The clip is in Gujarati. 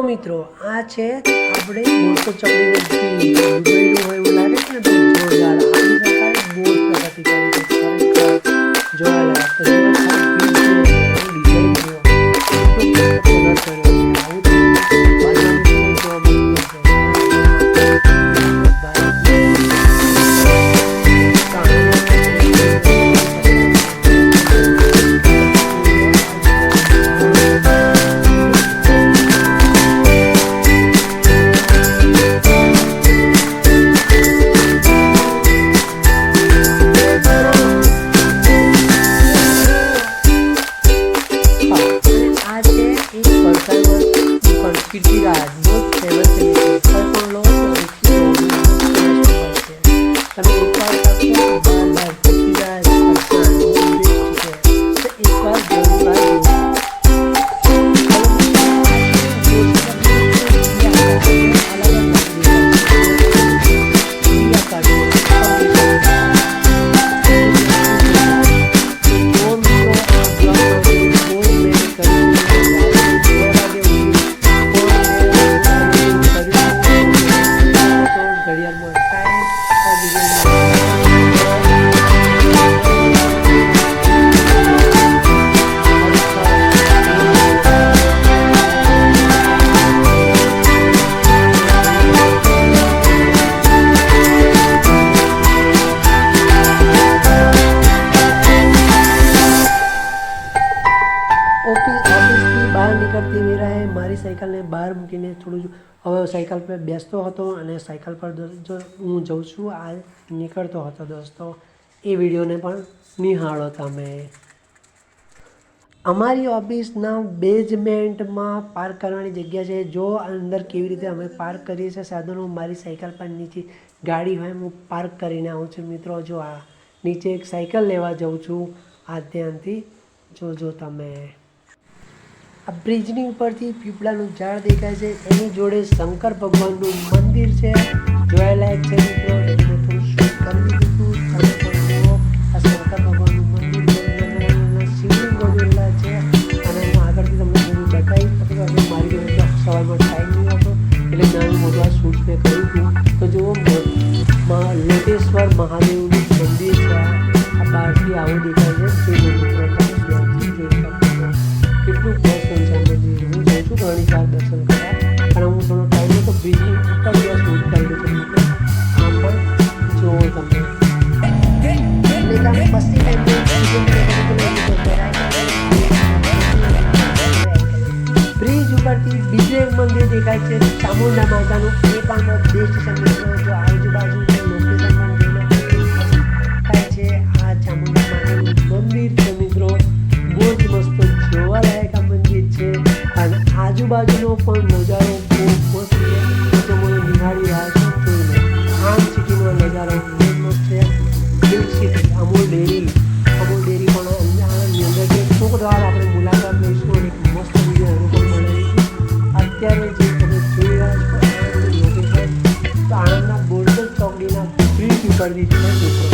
મિત્રો આ છે આપણે મોટો ચકડીને ડૂબેલું હોય એવું લાગે છે ને તો જોરદાર આપણી સરકાર બહુ જ પ્રગતિ કરી છે જોવા લાગે તો ડિઝાઇન કીર્તિરાજ બહુ ફેમસ છે કોઈ પણ લો તમે એકવાર કીર્તિરાજ એકવાર જરૂર બહાર નીકળતી વેળાએ મારી સાયકલને બહાર મૂકીને થોડું હવે સાયકલ પર બેસતો હતો અને સાયકલ પર હું જઉં છું આ નીકળતો હતો દોસ્તો એ વિડીયોને પણ નિહાળો તમે અમારી ઓફિસના બેઝમેન્ટમાં પાર્ક કરવાની જગ્યા છે જો અંદર કેવી રીતે અમે પાર્ક કરીએ છીએ સાધનો મારી સાયકલ પર નીચે ગાડી હોય હું પાર્ક કરીને આવું છું મિત્રો જો આ નીચે એક સાયકલ લેવા જાઉં છું આ ધ્યાનથી જોજો તમે આ બ્રિજની ઉપરથી પીપળાનું ઝાડ દેખાય છે એની જોડે શંકર ભગવાનનું મંદિર છે જોવાલાયક છે મિત્રો એટલે થોડું શૂટ કરી દીધું તમે પણ જુઓ આ શંકર ભગવાનનું મંદિર શિવલિંગો જોયેલા છે અને હું આગળથી તમને બધું બતાવીશ પછી મારી જોડે સવારમાં ટાઈમ નહીં હતો એટલે નાનું મોટું આ શૂટ મેં કર્યું હતું તો જુઓ લોટેશ્વર મહાદેવનું મંદિર છે આ બહારથી આવું દેખાય છે તે મિત્રો કેટલું મસ્ત છે મંદિર હું જઉં છું ઘણી વાર દર્શન કરવા અને હું થોડો ટાઈમ તો બ્રિજની ઉપર ગયા શૂટ કરી દઉં છું આમ પણ જુઓ તમે બ્રિજ ઉપરથી બીજું એક મંદિર દેખાય છે ચામુંડા માતાનું એ પણ બેસ્ટ છે મિત્રો જો આજુબાજુ લોકેશન પણ થાય છે આ ચામુંડા માતાનું મંદિર છે મિત્રો બહુ જ મસ્ત જોવાલાયક આ મંદિર છે અને આજુબાજુનો પણ નજારો બહુ મસ્ત છે તો મને નિહાળી રહ્યા છો જોઈને આમ સિટીનો નજારો બહુ મસ્ત છે મિલ્ક સિટી અમૂલ ડેરી પણ આણંદની અંદર છે થોડીક વાર આપણે મુલાકાત લઈશું અને મસ્ત વિડીયો એનું પણ બનાવીશું અત્યારે જે તમે જોઈ રહ્યા છો આણંદની લોકેશન તો આણંદના બોરસદ ચોકડીના બ્રિજ ઉપરથી છે મિત્રો